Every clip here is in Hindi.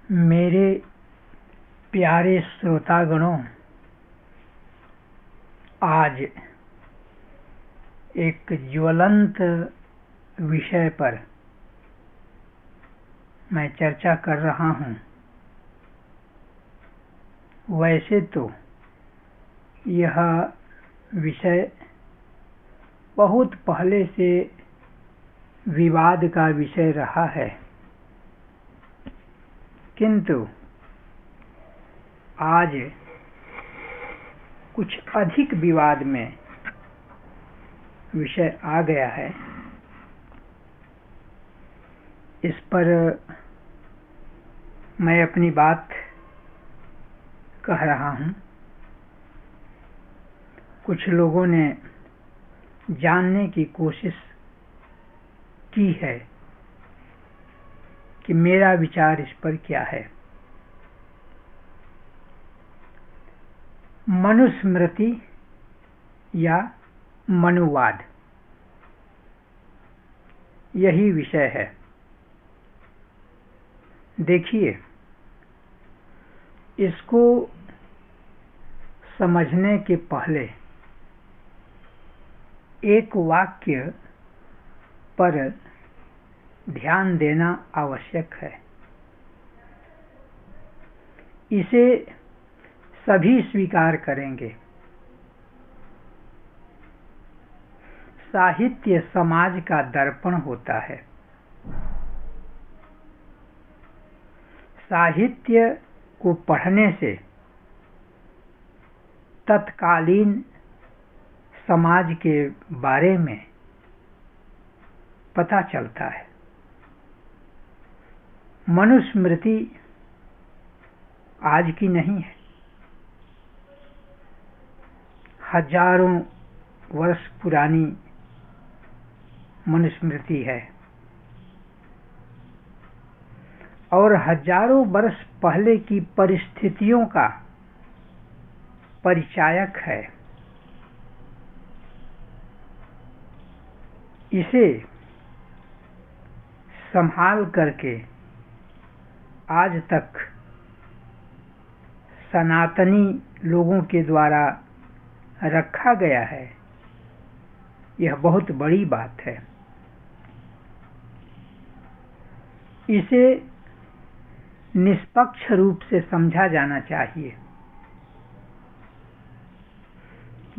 मेरे प्यारे श्रोतागणों, आज एक ज्वलंत विषय पर मैं चर्चा कर रहा हूँ। वैसे तो यह विषय बहुत पहले से विवाद का विषय रहा है, किंतु आज कुछ अधिक विवाद में विषय आ गया है। इस पर मैं अपनी बात कह रहा हूँ। कुछ लोगों ने जानने की कोशिश की है कि मेरा विचार इस पर क्या है। मनुस्मृति या मनुवाद, यही विषय है। देखिए, इसको समझने के पहले एक वाक्य पर ध्यान देना आवश्यक है। इसे सभी स्वीकार करेंगे। साहित्य समाज का दर्पण होता है। साहित्य को पढ़ने से तत्कालीन समाज के बारे में पता चलता है। मनुस्मृति आज की नहीं है, हजारों वर्ष पुरानी मनुस्मृति है और हजारों वर्ष पहले की परिस्थितियों का परिचायक है। इसे संभाल करके आज तक सनातनी लोगों के द्वारा रखा गया है। यह बहुत बड़ी बात है। इसे निष्पक्ष रूप से समझा जाना चाहिए।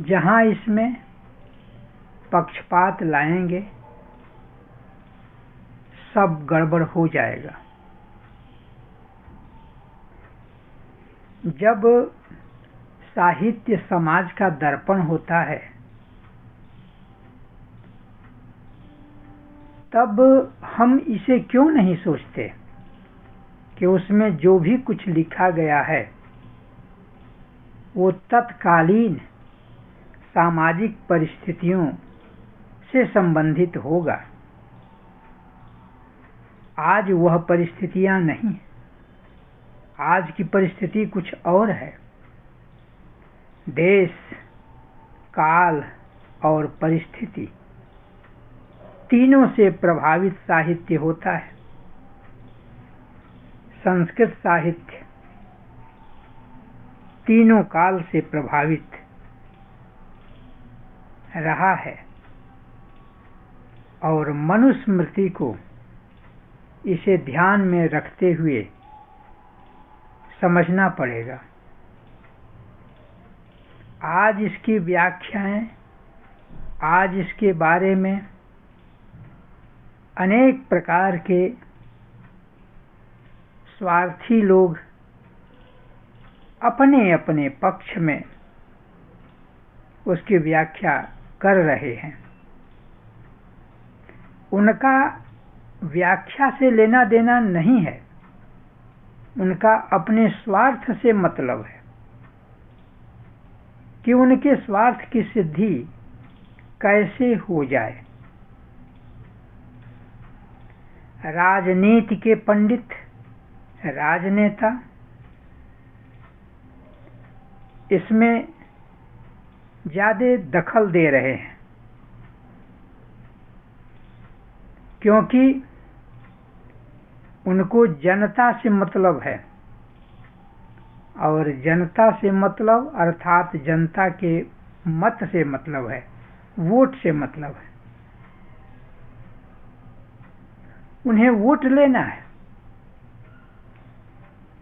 जहां इसमें पक्षपात लाएंगे, सब गड़बड़ हो जाएगा। जब साहित्य समाज का दर्पण होता है, तब हम इसे क्यों नहीं सोचते कि उसमें जो भी कुछ लिखा गया है वो तत्कालीन सामाजिक परिस्थितियों से संबंधित होगा। आज वह परिस्थितियां नहीं। आज की परिस्थिति कुछ और है। देश, काल और परिस्थिति तीनों से प्रभावित साहित्य होता है। संस्कृत साहित्य तीनों काल से प्रभावित रहा है और मनुस्मृति को इसे ध्यान में रखते हुए समझना पड़ेगा। आज इसकी व्याख्याएं, आज इसके बारे में अनेक प्रकार के स्वार्थी लोग अपने अपने पक्ष में उसकी व्याख्या कर रहे हैं। उनका व्याख्या से लेना देना नहीं है, उनका अपने स्वार्थ से मतलब है कि उनके स्वार्थ की सिद्धि कैसे हो जाए। राजनीति के पंडित, राजनेता इसमें ज्यादा दखल दे रहे हैं, क्योंकि उनको जनता से मतलब है, और जनता से मतलब अर्थात जनता के मत से मतलब है, वोट से मतलब है। उन्हें वोट लेना है।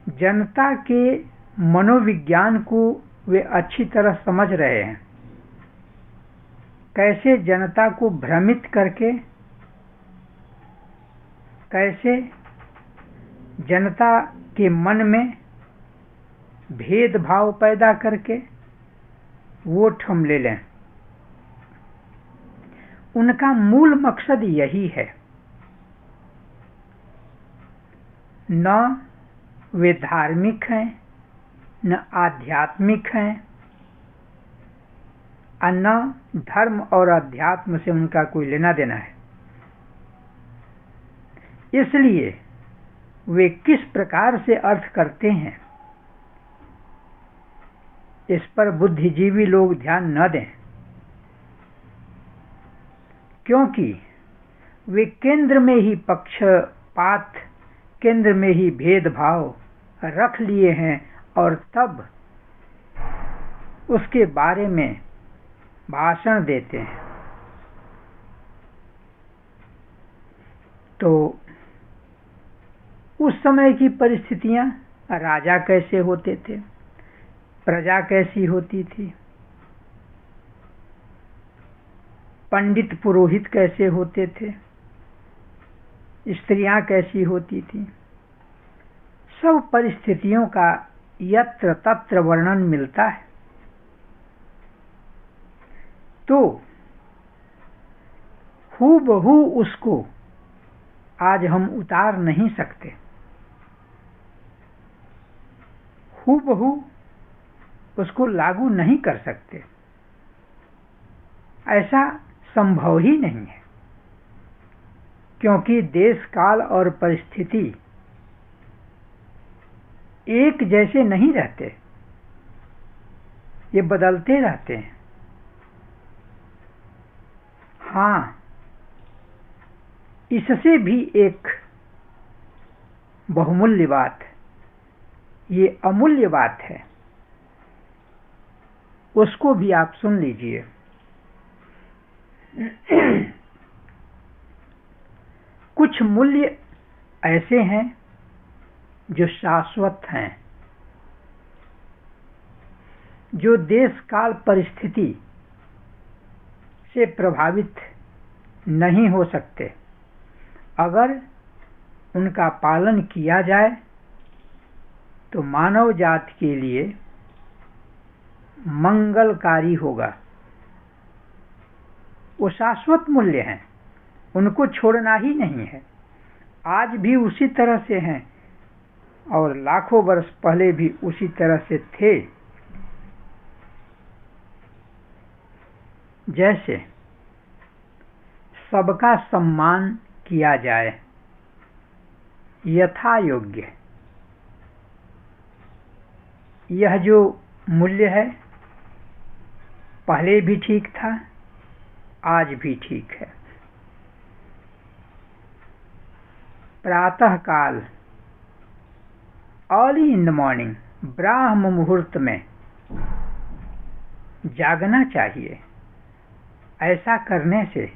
जनता के मनोविज्ञान को वे अच्छी तरह समझ रहे हैं। कैसे जनता को भ्रमित करके, कैसे जनता के मन में भेदभाव पैदा करके वोट हम ले लें। उनका मूल मकसद यही है। न वे धार्मिक हैं, न आध्यात्मिक हैं, और न धर्म और अध्यात्म से उनका कोई लेना देना है। इसलिए वे किस प्रकार से अर्थ करते हैं, इस पर बुद्धिजीवी लोग ध्यान न दें, क्योंकि वे केंद्र में ही पक्षपात, केंद्र में ही भेदभाव रख लिए हैं, और तब उसके बारे में भाषण देते हैं। तो उस समय की परिस्थितियां, राजा कैसे होते थे, प्रजा कैसी होती थी, पंडित पुरोहित कैसे होते थे, स्त्रियां कैसी होती थी, सब परिस्थितियों का यत्र तत्र वर्णन मिलता है। तो हूबहू उसको आज हम उतार नहीं सकते, हूबहू उसको लागू नहीं कर सकते, ऐसा संभव ही नहीं है, क्योंकि देश काल और परिस्थिति एक जैसे नहीं रहते, ये बदलते रहते हैं। हाँ, इससे भी एक बहुमूल्य बात, ये अमूल्य बात है, उसको भी आप सुन लीजिए। कुछ मूल्य ऐसे हैं जो शाश्वत हैं, जो देश काल परिस्थिति से प्रभावित नहीं हो सकते। अगर उनका पालन किया जाए तो मानव जाति के लिए मंगलकारी होगा। वो शाश्वत मूल्य हैं, उनको छोड़ना ही नहीं है। आज भी उसी तरह से हैं और लाखों वर्ष पहले भी उसी तरह से थे। जैसे सबका सम्मान किया जाए यथा योग्य, यह जो मूल्य है पहले भी ठीक था, आज भी ठीक है। प्रातः काल, अर्ली इन द मॉर्निंग, ब्राह्म मुहूर्त में जागना चाहिए। ऐसा करने से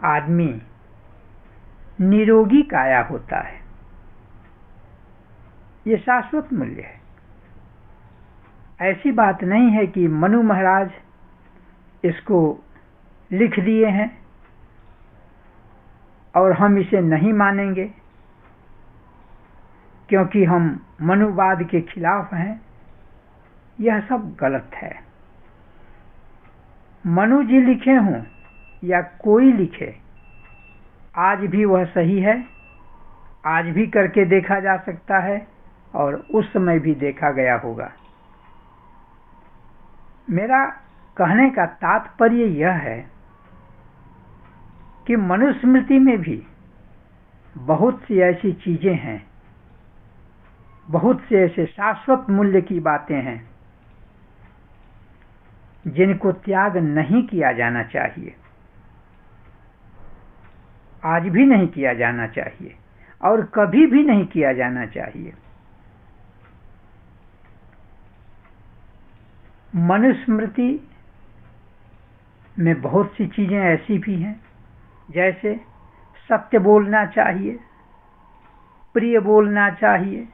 आदमी निरोगी काया होता है। ये शाश्वत मूल्य है। ऐसी बात नहीं है कि मनु महाराज इसको लिख दिए हैं और हम इसे नहीं मानेंगे क्योंकि हम मनुवाद के खिलाफ हैं। यह सब गलत है। मनु जी लिखे हों या कोई लिखे, आज भी वह सही है, आज भी करके देखा जा सकता है और उस समय भी देखा गया होगा। मेरा कहने का तात्पर्य यह है कि मनुस्मृति में भी बहुत सी ऐसी चीजें हैं, बहुत से ऐसे शाश्वत मूल्य की बातें हैं जिनको त्याग नहीं किया जाना चाहिए, आज भी नहीं किया जाना चाहिए। और कभी भी नहीं किया जाना चाहिए। मनुस्मृति में बहुत सी चीजें ऐसी भी हैं, जैसे सत्य बोलना चाहिए, प्रिय बोलना चाहिए,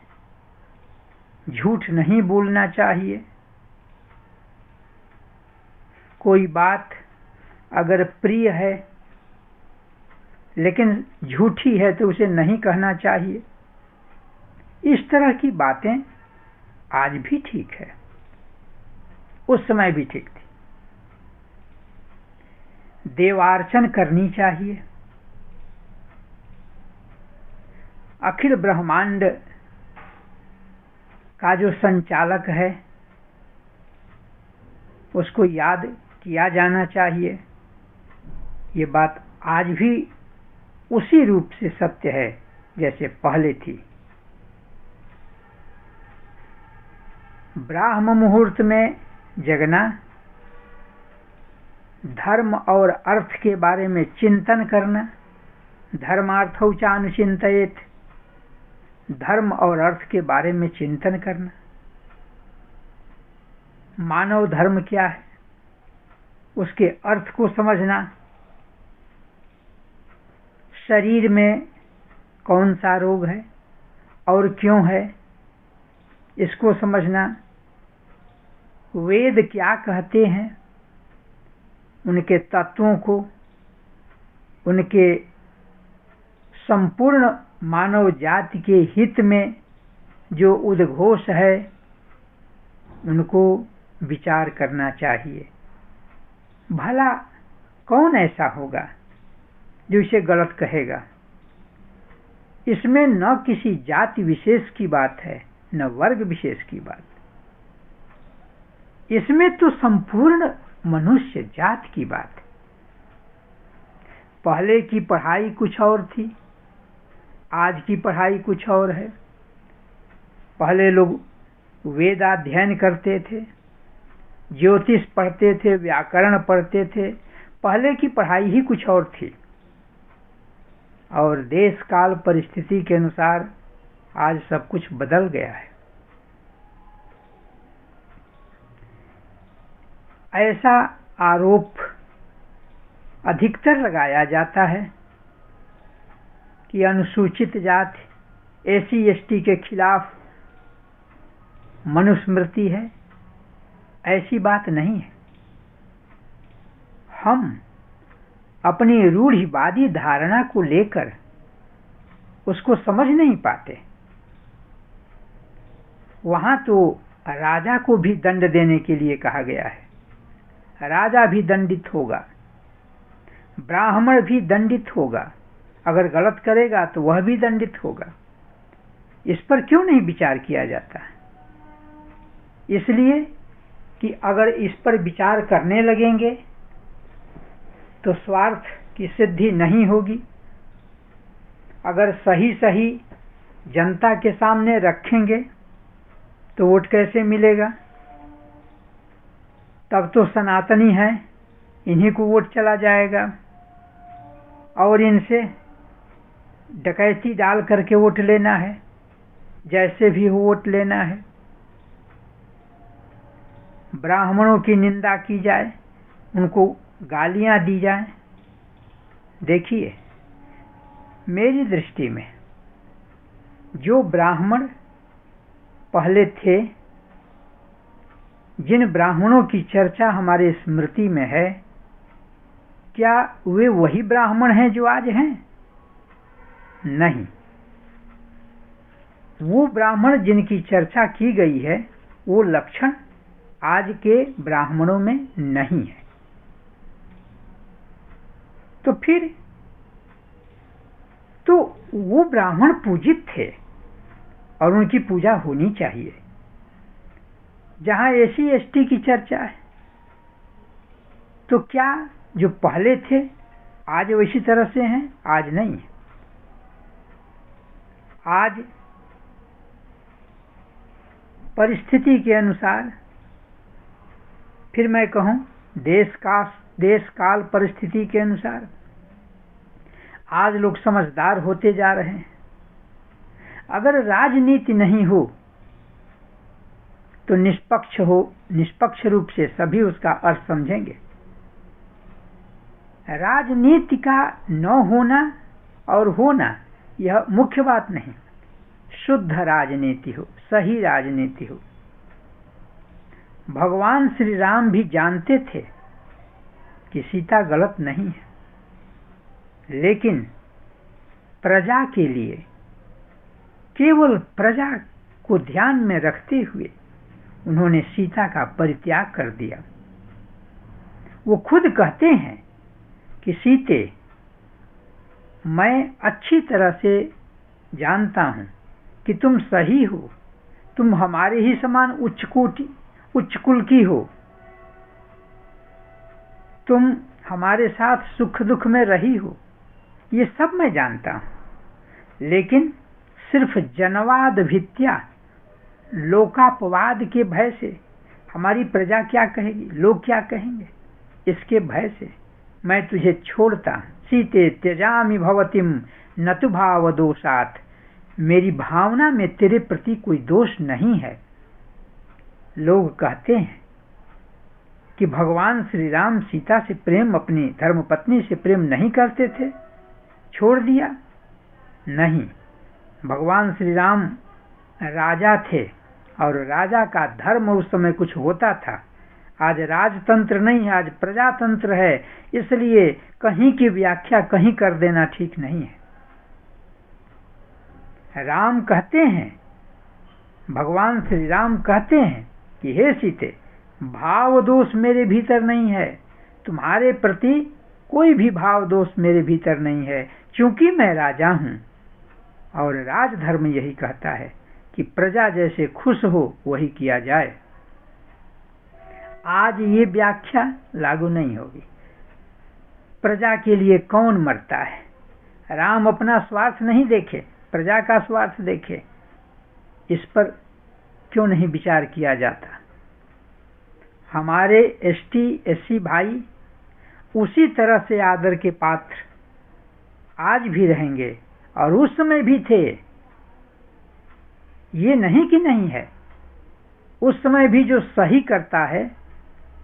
झूठ नहीं बोलना चाहिए। कोई बात अगर प्रिय है लेकिन झूठी है तो उसे नहीं कहना चाहिए। इस तरह की बातें आज भी ठीक है, उस समय भी ठीक थी। देवार्चन करनी चाहिए। अखिल ब्रह्मांड का जो संचालक है उसको याद किया जाना चाहिए। ये बात आज भी उसी रूप से सत्य है जैसे पहले थी। ब्राह्म मुहूर्त में जगना, धर्म और अर्थ के बारे में चिंतन करना, धर्मार्थौ चानुचिंतयेत्, धर्म और अर्थ के बारे में चिंतन करना। मानव धर्म क्या है उसके अर्थ को समझना, शरीर में कौन सा रोग है और क्यों है इसको समझना, वेद क्या कहते हैं उनके तत्वों को, उनके संपूर्ण मानव जाति के हित में जो उद्घोष है उनको विचार करना चाहिए। भला कौन ऐसा होगा जो इसे गलत कहेगा। इसमें न किसी जाति विशेष की बात है न वर्ग विशेष की बात, इसमें तो संपूर्ण मनुष्य जात की बात है। पहले की पढ़ाई कुछ और थी, आज की पढ़ाई कुछ और है। पहले लोग वेदाध्ययन करते थे, ज्योतिष पढ़ते थे, व्याकरण पढ़ते थे। पहले की पढ़ाई ही कुछ और थी और देश काल परिस्थिति के अनुसार आज सब कुछ बदल गया है। ऐसा आरोप अधिकतर लगाया जाता है कि अनुसूचित जाति SC/ST के खिलाफ मनुस्मृति है। ऐसी बात नहीं है। हम अपनी रूढ़िवादी धारणा को लेकर उसको समझ नहीं पाते। वहां तो राजा को भी दंड देने के लिए कहा गया है, राजा भी दंडित होगा, ब्राह्मण भी दंडित होगा, अगर गलत करेगा तो वह भी दंडित होगा। इस पर क्यों नहीं विचार किया जाता? इसलिए कि अगर इस पर विचार करने लगेंगे तो स्वार्थ की सिद्धि नहीं होगी। अगर सही सही जनता के सामने रखेंगे तो वोट कैसे मिलेगा? तब तो सनातनी है, इन्हीं को वोट चला जाएगा और इनसे डकैती डाल करके वोट लेना है, जैसे भी हो वोट लेना है। ब्राह्मणों की निंदा की जाए, उनको गालियां दी जाए। देखिए, मेरी दृष्टि में जो ब्राह्मण पहले थे, जिन ब्राह्मणों की चर्चा हमारे स्मृति में है, क्या वे वही ब्राह्मण हैं जो आज हैं? नहीं। वो ब्राह्मण जिनकी चर्चा की गई है वो लक्षण आज के ब्राह्मणों में नहीं है। तो फिर तो वो ब्राह्मण पूजित थे और उनकी पूजा होनी चाहिए। जहां SC/ST की चर्चा है तो क्या जो पहले थे आज वैसी तरह से हैं? आज नहीं। आज परिस्थिति के अनुसार, फिर मैं कहूं देश काल परिस्थिति के अनुसार आज लोग समझदार होते जा रहे हैं, अगर राजनीति नहीं हो तो निष्पक्ष रूप से सभी उसका अर्थ समझेंगे। राजनीति का न होना और होना यह मुख्य बात नहीं, शुद्ध राजनीति हो, सही राजनीति हो। भगवान श्री राम भी जानते थे कि सीता गलत नहीं है, लेकिन प्रजा के लिए, केवल प्रजा को ध्यान में रखते हुए उन्होंने सीता का परित्याग कर दिया। वो खुद कहते हैं कि सीते, मैं अच्छी तरह से जानता हूं कि तुम सही हो, तुम हमारे ही समान उच्च कुल की हो, तुम हमारे साथ सुख दुख में रही हो, ये सब मैं जानता हूं, लेकिन सिर्फ जनवाद भित्या, लोकापवाद के भय से, हमारी प्रजा क्या कहेगी, लोग क्या कहेंगे, इसके भय से मैं तुझे छोड़ता। सीते त्यजामि भवतिम न तु भाव दोषात्, मेरी भावना में तेरे प्रति कोई दोष नहीं है। लोग कहते हैं कि भगवान श्री राम सीता से प्रेम, अपनी धर्मपत्नी से प्रेम नहीं करते थे, छोड़ दिया। नहीं, भगवान श्री राम राजा थे और राजा का धर्म उस समय कुछ होता था। आज राजतंत्र नहीं है, आज प्रजातंत्र है, इसलिए कहीं की व्याख्या कहीं कर देना ठीक नहीं है। राम कहते हैं, भगवान श्री राम कहते हैं कि हे सीते, भाव दोष मेरे भीतर नहीं है, तुम्हारे प्रति कोई भी भाव दोष मेरे भीतर नहीं है, क्योंकि मैं राजा हूं और राजधर्म यही कहता है कि प्रजा जैसे खुश हो वही किया जाए। आज ये व्याख्या लागू नहीं होगी। प्रजा के लिए कौन मरता है? राम अपना स्वार्थ नहीं देखे, प्रजा का स्वार्थ देखे। इस पर क्यों नहीं विचार किया जाता? हमारे एसटी एससी भाई उसी तरह से आदर के पात्र आज भी रहेंगे और उस समय भी थे। ये नहीं कि नहीं है, उस समय भी जो सही करता है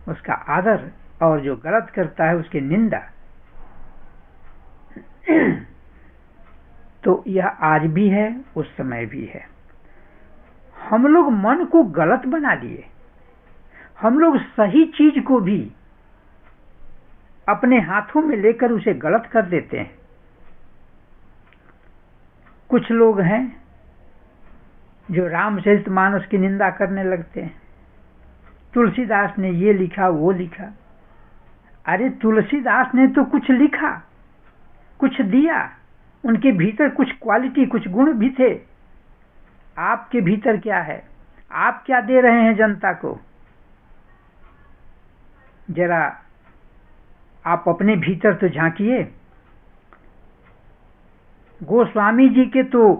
उसका आदर और जो गलत करता है उसकी निंदा। तो यह आज भी है, उस समय भी है। हम लोग मन को गलत बना लिए, हम लोग सही चीज को भी अपने हाथों में लेकर उसे गलत कर देते हैं। कुछ लोग हैं जो रामचरितमानस की निंदा करने लगते हैं। तुलसीदास ने ये लिखा, वो लिखा। अरे तुलसीदास ने तो कुछ लिखा, कुछ दिया, उनके भीतर कुछ क्वालिटी, कुछ गुण भी थे। आपके भीतर क्या है? आप क्या दे रहे हैं जनता को? जरा आप अपने भीतर तो झांकिए। गोस्वामी जी के तो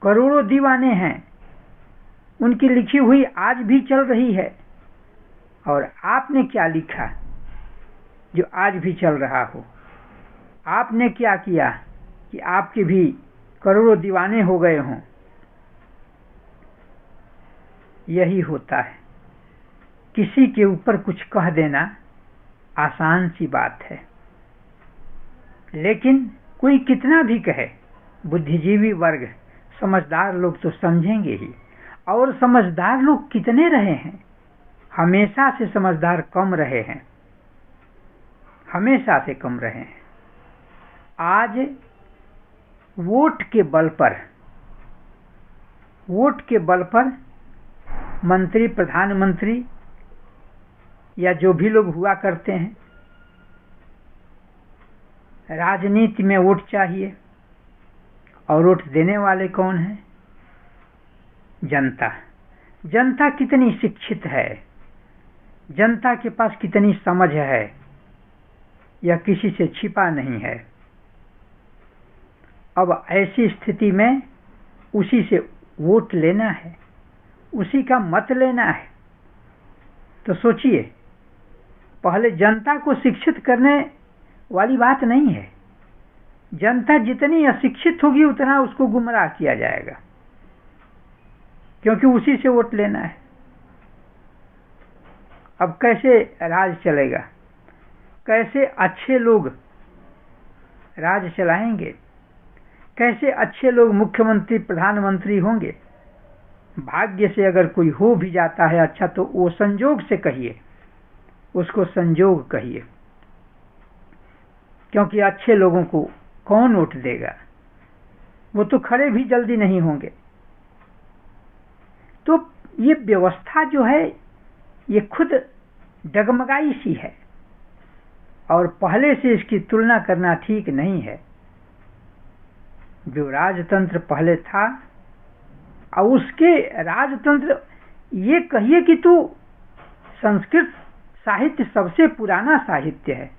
करोड़ों दीवाने हैं, उनकी लिखी हुई आज भी चल रही है। और आपने क्या लिखा जो आज भी चल रहा हो? आपने क्या किया कि आपके भी करोड़ों दीवाने हो गए हों? यही होता है। किसी के ऊपर कुछ कह देना आसान सी बात है, लेकिन कोई कितना भी कहे, बुद्धिजीवी वर्ग, समझदार लोग तो समझेंगे ही। और समझदार लोग कितने रहे हैं? हमेशा से समझदार कम रहे हैं, हमेशा से कम रहे हैं। आज वोट के बल पर मंत्री, प्रधानमंत्री या जो भी लोग हुआ करते हैं, राजनीति में वोट चाहिए। और वोट देने वाले कौन हैं? जनता। जनता कितनी शिक्षित है, जनता के पास कितनी समझ है, यह किसी से छिपा नहीं है। अब ऐसी स्थिति में उसी से वोट लेना है, उसी का मत लेना है। तो सोचिए, पहले जनता को शिक्षित करने वाली बात नहीं है। जनता जितनी अशिक्षित होगी उतना उसको गुमराह किया जाएगा। क्योंकि उसी से वोट लेना है। अब कैसे राज चलेगा? कैसे अच्छे लोग राज चलाएंगे? कैसे अच्छे लोग मुख्यमंत्री प्रधानमंत्री होंगे? भाग्य से अगर कोई हो भी जाता है अच्छा, तो वो संजोग से कहिए, उसको संजोग कहिए, क्योंकि अच्छे लोगों को कौन वोट देगा? वो तो खड़े भी जल्दी नहीं होंगे। तो ये व्यवस्था जो है ये खुद डगमगाई सी है, और पहले से इसकी तुलना करना ठीक नहीं है। जो राजतंत्र पहले था, और उसके राजतंत्र, ये कहिए कि तू संस्कृत साहित्य सबसे पुराना साहित्य है।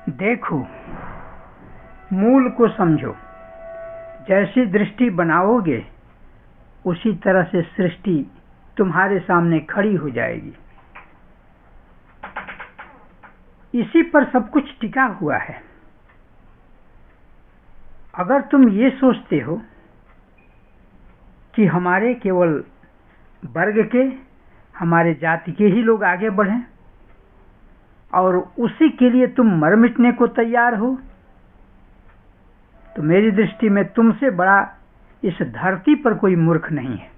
देखो, मूल को समझो, जैसी दृष्टि बनाओगे उसी तरह से सृष्टि तुम्हारे सामने खड़ी हो जाएगी। इसी पर सब कुछ टिका हुआ है। अगर तुम ये सोचते हो कि हमारे केवल वर्ग के, हमारे जाति के ही लोग आगे बढ़ें, और उसी के लिए तुम मर मिटने को तैयार हो, तो मेरी दृष्टि में तुमसे बड़ा इस धरती पर कोई मूर्ख नहीं है।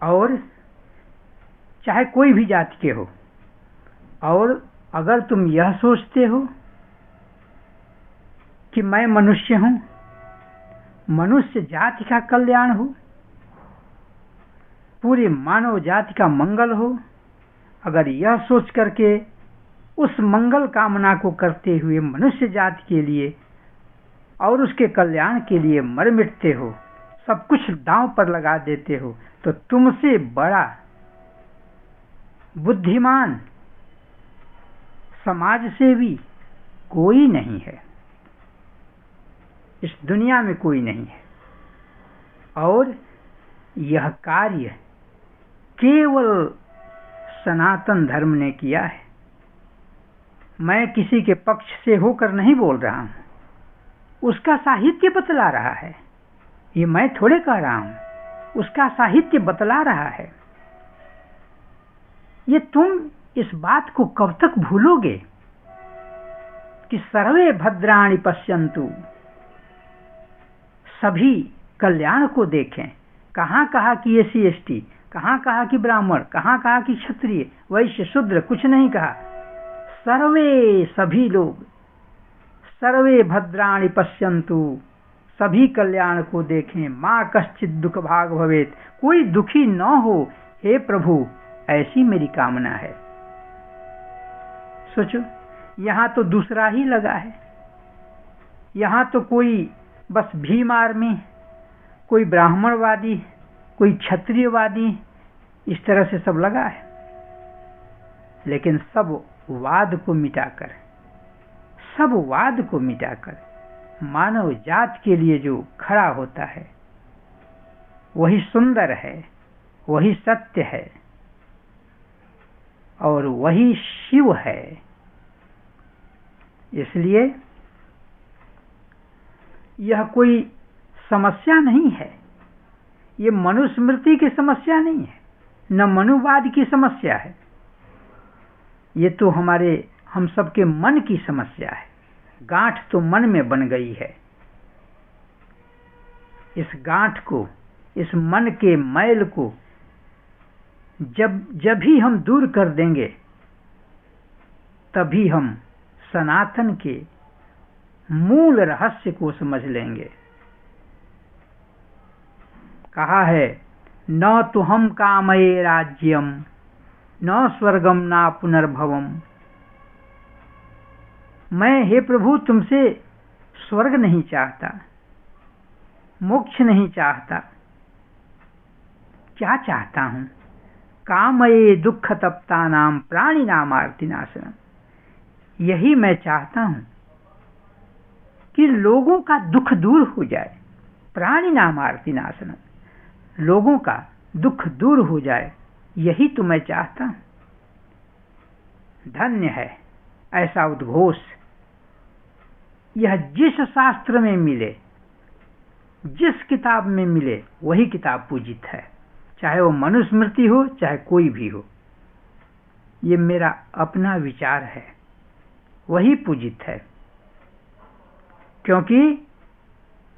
और चाहे कोई भी जाति के हो, और अगर तुम यह सोचते हो कि मैं मनुष्य हूं, मनुष्य जाति का कल्याण हो, पूरी मानव जाति का मंगल हो, अगर यह सोच करके उस मंगल कामना को करते हुए मनुष्य जाति के लिए और उसके कल्याण के लिए मर मिटते हो, सब कुछ दांव पर लगा देते हो, तो तुमसे बड़ा बुद्धिमान समाज सेवी कोई नहीं है, इस दुनिया में कोई नहीं है। और यह कार्य केवल सनातन धर्म ने किया है। मैं किसी के पक्ष से होकर नहीं बोल रहा हूं, उसका साहित्य बतला रहा है। ये मैं थोड़े कह रहा हूं, उसका साहित्य बतला रहा है। ये तुम इस बात को कब तक भूलोगे कि सर्वे भद्राणि पश्यन्तु, सभी कल्याण को देखें। कहाँ कहा कि एससी एसटी, कहाँ कहा कि ब्राह्मण, कहाँ कहा कि क्षत्रिय वैश्य शूद्र, कुछ नहीं कहा। सर्वे, सभी लोग, सर्वे भद्राणि पश्यन्तु, सभी कल्याण को देखें। माँ कश्चित् दुख भाग भवेत्, कोई दुखी न हो, हे प्रभु, ऐसी मेरी कामना है। सोचो, यहां तो दूसरा ही लगा है। यहां तो कोई बस भीम आर्मी, कोई ब्राह्मणवादी, कोई क्षत्रियवादी, इस तरह से सब लगा है। लेकिन सब वाद को मिटाकर, सब वाद को मिटाकर मानव जात के लिए जो खड़ा होता है, वही सुंदर है, वही सत्य है, और वही शिव है। इसलिए यह कोई समस्या नहीं है, ये मनुस्मृति की समस्या नहीं है, न मनुवाद की समस्या है। ये तो हम सबके मन की समस्या है। गांठ तो मन में बन गई है। इस गांठ को, इस मन के मैल को जब भी हम दूर कर देंगे, तभी हम सनातन के मूल रहस्य को समझ लेंगे। कहा है, न तो हम कामये राज्यम न स्वर्गम ना पुनर्भवम। मैं, हे प्रभु, तुमसे स्वर्ग नहीं चाहता, मोक्ष नहीं चाहता। क्या चाहता हूं? कामये दुख तप्ता नाम प्राणी नाम आर्तिनाशनम। यही मैं चाहता हूं कि लोगों का दुख दूर हो जाए। प्राणी नाम आर्तिनाशनम, लोगों का दुख दूर हो जाए, यही तो मैं चाहता हूं। धन्य है ऐसा उद्घोष, यह जिस शास्त्र में मिले जिस किताब में मिले वही किताब पूजित है, चाहे वो मनुस्मृति हो चाहे कोई भी हो। ये मेरा अपना विचार है, वही पूजित है, क्योंकि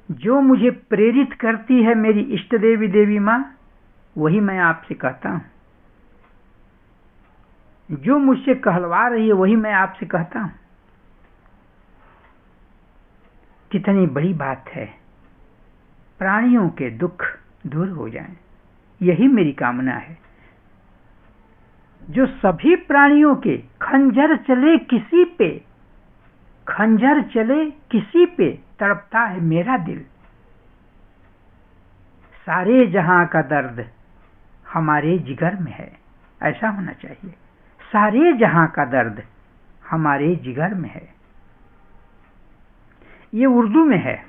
जो मुझे प्रेरित करती है मेरी इष्ट देवी देवी माँ, वही मैं आपसे कहता हूं। जो मुझसे कहलवा रही है वही मैं आपसे कहता हूं। कितनी बड़ी बात है, प्राणियों के दुख दूर हो जाएं, यही मेरी कामना है। जो सभी प्राणियों के खंजर चले किसी पे, खंजर चले किसी पे तड़पता है मेरा दिल। सारे जहां का दर्द हमारे जिगर में है, ऐसा होना चाहिए। सारे जहां का दर्द हमारे जिगर में है। ये उर्दू में है,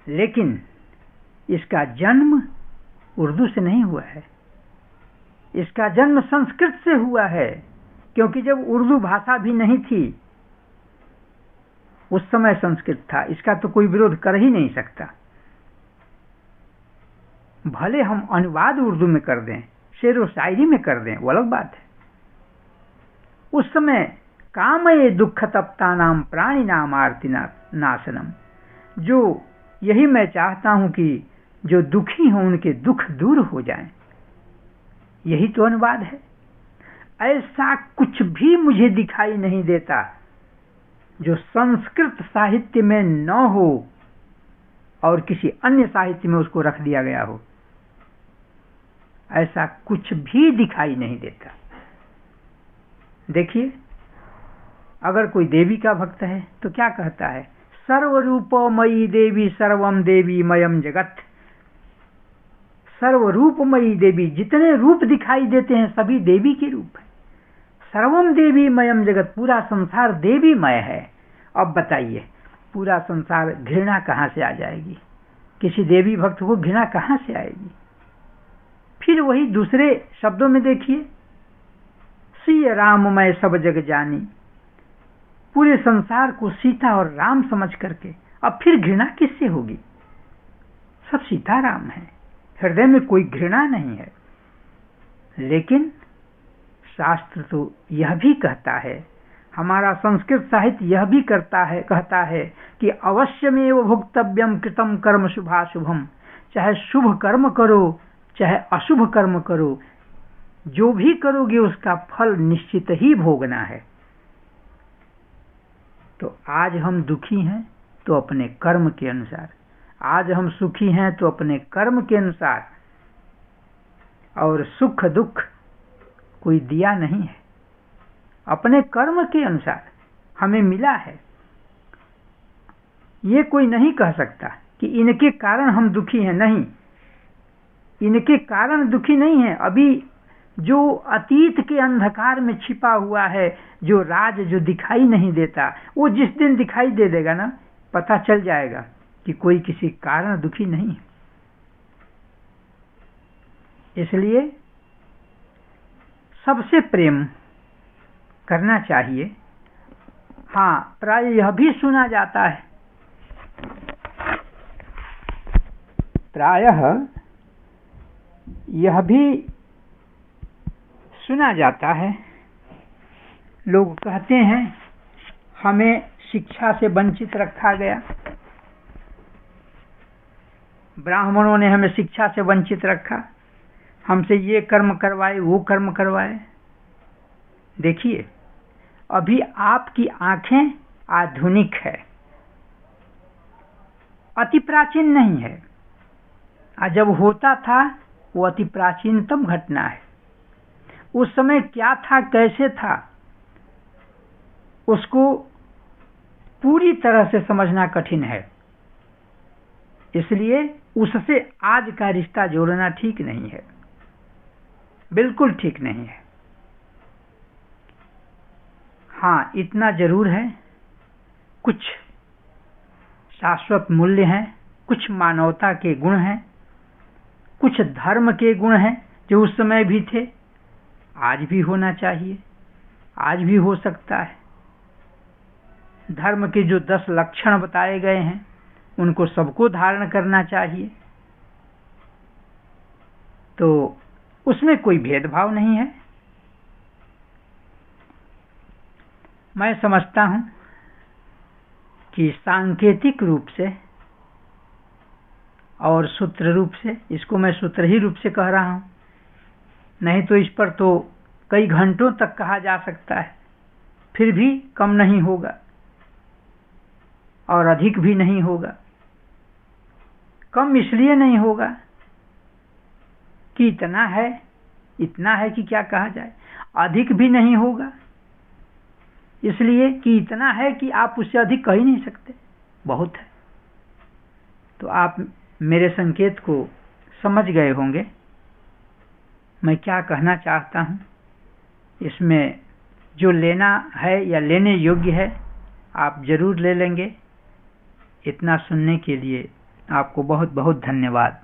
लेकिन इसका जन्म उर्दू से नहीं हुआ है, इसका जन्म संस्कृत से हुआ है। क्योंकि जब उर्दू भाषा भी नहीं थी, उस समय संस्कृत था। इसका तो कोई विरोध कर ही नहीं सकता। भले हम अनुवाद उर्दू में कर दें, शेर व शायरी में कर दें, वो अलग बात है। उस समय कामये दुख तप्ता नाम प्राणी नाम आरती नाशनम, जो यही मैं चाहता हूं कि जो दुखी हों उनके दुख दूर हो जाएं, यही तो अनुवाद है। ऐसा कुछ भी मुझे दिखाई नहीं देता जो संस्कृत साहित्य में न हो और किसी अन्य साहित्य में उसको रख दिया गया हो। ऐसा कुछ भी दिखाई नहीं देता। देखिए, अगर कोई देवी का भक्त है तो क्या कहता है? सर्वरूपमयी देवी सर्वम देवी मयम जगत। सर्वरूपमयी देवी, जितने रूप दिखाई देते हैं सभी देवी के रूप है। सर्वम देवी मयम जगत, पूरा संसार देवीमय है। अब बताइए, पूरा संसार घृणा कहां से आ जाएगी? किसी देवी भक्त को घृणा कहां से आएगी? फिर वही दूसरे शब्दों में देखिए, सिय राममय सब जग जानी, पूरे संसार को सीता और राम समझ करके अब फिर घृणा किससे होगी? सब सीता राम है, हृदय में कोई घृणा नहीं है। लेकिन शास्त्र तो यह भी कहता है, हमारा संस्कृत साहित्य यह भी कहता है कि अवश्यमेव भुक्तव्यम कृतम कर्म शुभाशुभम। चाहे शुभ कर्म करो चाहे अशुभ कर्म करो, जो भी करोगे उसका फल निश्चित ही भोगना है। तो आज हम दुखी हैं तो अपने कर्म के अनुसार, आज हम सुखी हैं तो अपने कर्म के अनुसार, और सुख दुख कोई दिया नहीं है, अपने कर्म के अनुसार हमें मिला है। ये कोई नहीं कह सकता कि इनके कारण हम दुखी हैं। नहीं, इनके कारण दुखी नहीं है। अभी जो अतीत के अंधकार में छिपा हुआ है, जो राज जो दिखाई नहीं देता, वो जिस दिन दिखाई दे देगा ना, पता चल जाएगा कि कोई किसी कारण दुखी नहीं है। इसलिए सबसे प्रेम करना चाहिए। हाँ, प्राय यह भी सुना जाता है, प्रायः यह भी सुना जाता है, लोग कहते हैं हमें शिक्षा से वंचित रखा गया, ब्राह्मणों ने हमें शिक्षा से वंचित रखा, हमसे ये कर्म करवाए वो कर्म करवाए। देखिए, अभी आपकी आंखें आधुनिक है, अति प्राचीन नहीं है। जब होता था वो अति प्राचीनतम घटना है। उस समय क्या था, कैसे था, उसको पूरी तरह से समझना कठिन है। इसलिए उससे आज का रिश्ता जोड़ना ठीक नहीं है, बिल्कुल ठीक नहीं है। हाँ, इतना जरूर है, कुछ शाश्वत मूल्य हैं, कुछ मानवता के गुण हैं, कुछ धर्म के गुण हैं जो उस समय भी थे, आज भी होना चाहिए, आज भी हो सकता है। धर्म के जो 10 लक्षण बताए गए हैं, उनको सबको धारण करना चाहिए, तो उसमें कोई भेदभाव नहीं है। मैं समझता हूं कि सांकेतिक रूप से और सूत्र रूप से, इसको मैं सूत्र ही रूप से कह रहा हूं, नहीं तो इस पर तो कई घंटों तक कहा जा सकता है, फिर भी कम नहीं होगा और अधिक भी नहीं होगा। कम इसलिए नहीं होगा कि इतना है कि क्या कहा जाए, अधिक भी नहीं होगा इसलिए कि इतना है कि आप उससे अधिक कह ही नहीं सकते, बहुत है। तो आप मेरे संकेत को समझ गए होंगे मैं क्या कहना चाहता हूं। इसमें जो लेना है या लेने योग्य है आप जरूर ले लेंगे। इतना सुनने के लिए आपको बहुत बहुत धन्यवाद।